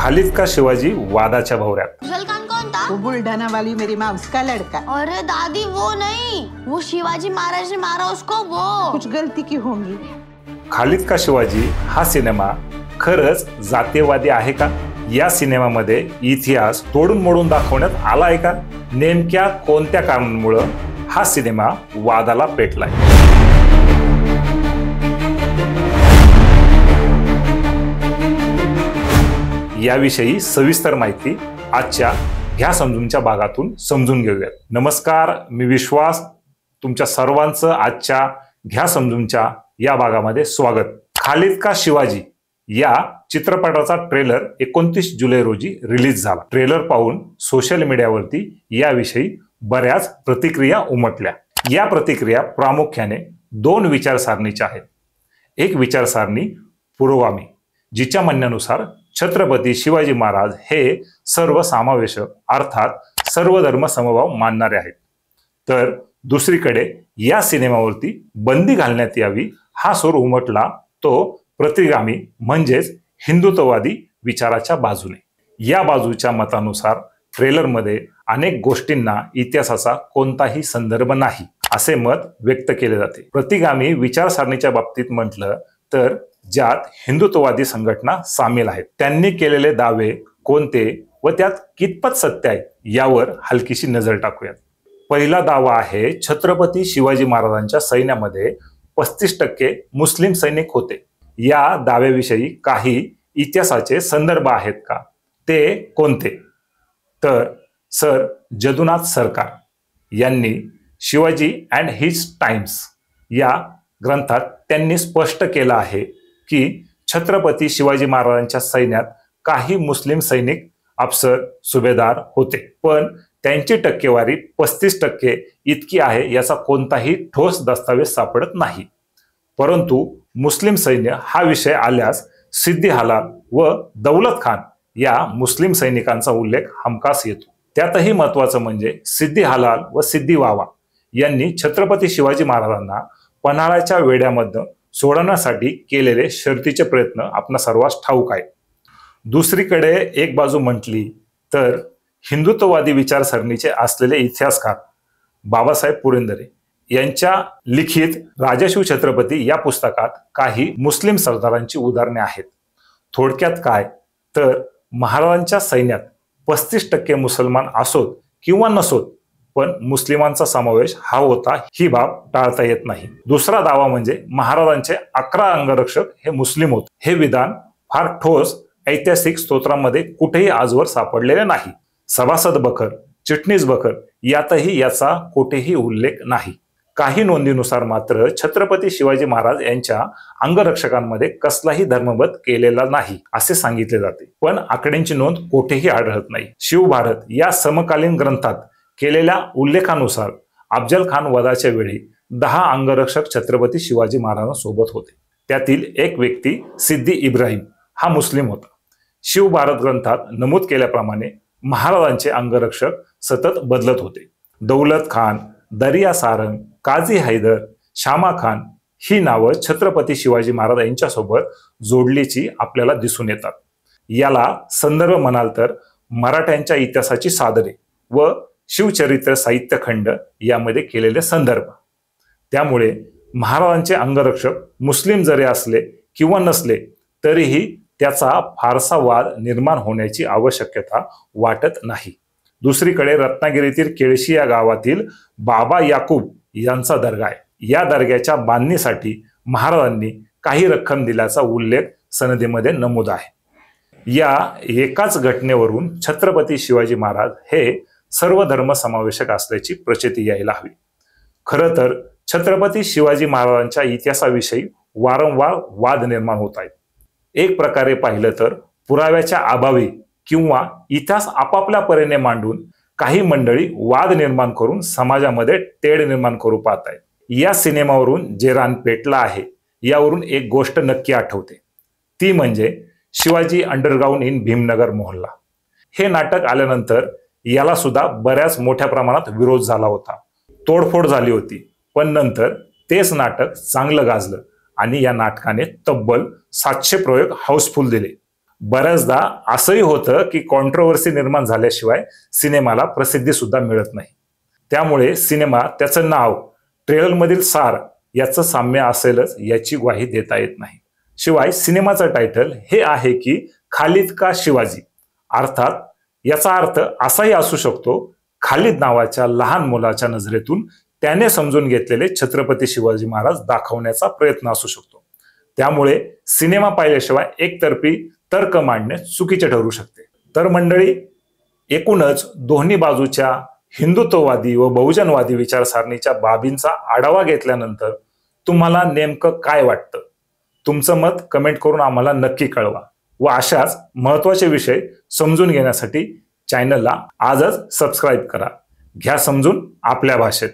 खालिद का शिवाजी वादाच्या भवऱ्यात। अफजल खान कौन था? वो बुल्ढाना वाली मेरी माँ उसका लड़का। अरे दादी वो नहीं, वो शिवाजी महाराज ने मारा उसको वो। कुछ गलती की होंगी। खालिद का शिवाजी हा सिनेमा खरंच जातीयवादी आहे का? या सिनेमामध्ये इतिहास तोडून मोडून दाखवण्यात आला आहे का? नेमक्या कोणत्या कारणांमुळे हा सिनेमा वादाला पेटलाय? याविषयी सविस्तर माहिती आजच्या घ्या समजूनच्या भागातून समजून घेऊयात। नमस्कार, मी विश्वास, तुमच्या सर्वांचं आजच्या घ्या समजूनच्या या भागामध्ये स्वागत। खालिद का शिवाजी या चित्रपटाचा ट्रेलर 29 जुलै रोजी रिलीज झाला। ट्रेलर पाहून सोशल मीडियावरती याविषयी बऱ्याच प्रतिक्रिया उमटल्या। या प्रतिक्रिया प्रामुख्याने दोन विचारसरणीच्या आहेत। एक विचारसरणी पुरोगामी, जिच्या म्हणण्यानुसार छत्रपती शिवाजी महाराज हे सर्वसमावेशक अर्थात सर्व धर्म समभाव मानणारे आहेत। तर दुसरीकडे या सिनेमावरती बंदी घालण्यात यावी हा सूर उमटला तो प्रतिगामी म्हणजेच हिंदुत्ववादी विचाराच्या बाजूने। या बाजूच्या मतानुसार ट्रेलरमध्ये अनेक गोष्टींना इतिहासाचा कोणताही संदर्भ नाही असे मत व्यक्त केले जाते। प्रतिगामी विचारसरणीच्या बाबतीत म्हटलं तर ज्यात हिंदुत्ववादी संघटना सामील आहेत, त्यांनी केलेले दावे कोणते व त्यात कितपत सत्य आहे यावर हलकीशी नजर टाकूयात। पहिला दावा आहे छत्रपती शिवाजी महाराजांच्या सैन्यामध्ये 35% मुस्लिम सैनिक होते। या दाव्याविषयी काही इतिहासाचे संदर्भ आहेत का? ते कोणते? तर सर जदुनाथ सरकार यांनी शिवाजी अँड हिज टाइम्स या ग्रंथात त्यांनी स्पष्ट केलं आहे की छत्रपती शिवाजी महाराजांच्या सैन्यात काही मुस्लिम सैनिक अफसर सुभेदार होते, पण त्यांची टक्केवारी 35% इतकी आहे याचा कोणताही ठोस दस्तावेज सापडत नाही। परंतु मुस्लिम सैन्य हा विषय आल्यास सिद्दी हलाल व दौलत खान या मुस्लिम सैनिकांचा उल्लेख हमखास येतो। त्यातही महत्त्वाचं म्हणजे सिद्दी हलाल व सिद्दी वावा यांनी छत्रपती शिवाजी महाराजांना पन्हाळ्याच्या वेढ्यामध्ये सोडवण्यासाठी केलेले शर्तीचे प्रयत्न आपणा सर्वांस ठाऊक आहे। दुसरीकडे एक बाजू म्हटली तर हिंदुत्ववादी विचारसरणीचे असलेले इतिहासकार बाबासाहेब पुरंदरे यांच्या लिखित राजशिव छत्रपती या पुस्तकात काही मुस्लिम सरदारांची उदाहरणे आहेत। थोडक्यात काय तर महाराजांच्या सैन्यात 35% मुसलमान असोत किंवा नसोत, पण मुस्लिमांचा समावेश हा होता ही बाब टाळता येत नाही। दुसरा दावा म्हणजे महाराजांचे 11 अंगरक्षक हे मुस्लिम होते। हे विधान फार ठोस ऐतिहासिक स्तोत्रांमध्ये कुठेही आजवर सापडलेले नाही। सभासद बखर, चिटणीस बखर यातही याचा कुठेही उल्लेख नाही। काही नोंदीनुसार मात्र छत्रपती शिवाजी महाराज यांच्या अंगरक्षकांमध्ये कसलाही धर्मबद केलेला नाही असे सांगितले जाते, पण आकड्यांची नोंद कुठेही आढळत नाही। शिवभारत या समकालीन ग्रंथात केलेल्या उल्लेखानुसार अफजल खान वधाच्या वेळी 10 अंगरक्षक छत्रपती शिवाजी महाराजांसोबत होते। त्यातील एक व्यक्ती सिद्दी इब्राहिम हा मुस्लिम होता। शिवभारत ग्रंथात नमूद केल्याप्रमाणे महाराजांचे अंगरक्षक सतत बदलत होते। दौलत खान, दरिया सारंग, काझी हैदर, शामा खान ही नावं छत्रपती शिवाजी महाराज यांच्यासोबत जोडलीची आपल्याला दिसून येतात। याला संदर्भ म्हणाल तर मराठ्यांच्या इतिहासाची सादरे व शिवचरित्र साहित्य खंड यामध्ये केलेले संदर्भ। त्यामुळे महाराजांचे अंगरक्षक मुस्लिम जरी असले किंवा नसले तरीही त्याचा फारसा वाद निर्माण होण्याची आवश्यकता वाटत नाही। दुसरीकडे रत्नागिरीतील केळशी या गावातील बाबा याकूब यांचा दर्गा आहे। या दर्ग्याच्या बांधणीसाठी महाराजांनी काही रक्कम दिल्याचा उल्लेख सनदीमध्ये नमूद आहे। या एकाच घटनेवरून छत्रपती शिवाजी महाराज हे सर्व धर्म समावेशक असल्याची प्रचिती यायला हवी। खरं तर छत्रपती शिवाजी महाराजांच्या इतिहासाविषयी वारंवार वाद निर्माण होत आहेत। एक प्रकारे पाहिलं तर पुराव्याच्या अभावी किंवा इतिहास आपापल्या परीने मांडून काही मंडळी वाद निर्माण करून समाजामध्ये तेढ निर्माण करू पाहत आहेत। या सिनेमावरून जे रान पेटलं आहे यावरून एक गोष्ट नक्की आठवते, ती म्हणजे शिवाजी अंडरग्राउंड इन भीमनगर मोहल्ला। हे नाटक आल्यानंतर याला सुद्धा बऱ्याच मोठ्या प्रमाणात विरोध झाला होता, तोडफोड झाली होती, पण नंतर तेच नाटक चांगलं गाजलं आणि या नाटकाने तब्बल 700 प्रयोग हाऊसफुल दिले। बऱ्याचदा असंही होतं की कॉन्ट्रोवर्सी निर्माण झाल्याशिवाय सिनेमाला प्रसिद्धी सुद्धा मिळत नाही. त्यामुळे सिनेमा त्याचं नाव ट्रेलरमधील सार याचं साम्य असेलच याची ग्वाही देता येत नाही. शिवाय सिनेमाचं टायटल हे आहे की खालिद का शिवाजी, अर्थात याचा अर्थ असाही असू शकतो, खालिद नावाच्या लहान मुलाच्या नजरेतून त्याने समजून घेतलेले छत्रपती शिवाजी महाराज दाखवण्याचा प्रयत्न असू शकतो. त्यामुळे सिनेमा पाहिल्याशिवाय एकतर्फी तर्क मांडणे चुकीचे ठरू शकते. तर मंडळी, एकूणच दोन्ही बाजूच्या हिंदुत्ववादी व बहुजनवादी विचारसरणीच्या बाबींचा आढावा घेतल्यानंतर तुम्हाला नेमकं काय वाटतं? तुमचं मत कमेंट करून आम्हाला नक्की कळवा व अशाच महत्त्वाचे विषय समजून घेण्यासाठी चॅनलला आजच सबस्क्राईब करा. घ्या समजून आपल्या भाषेत.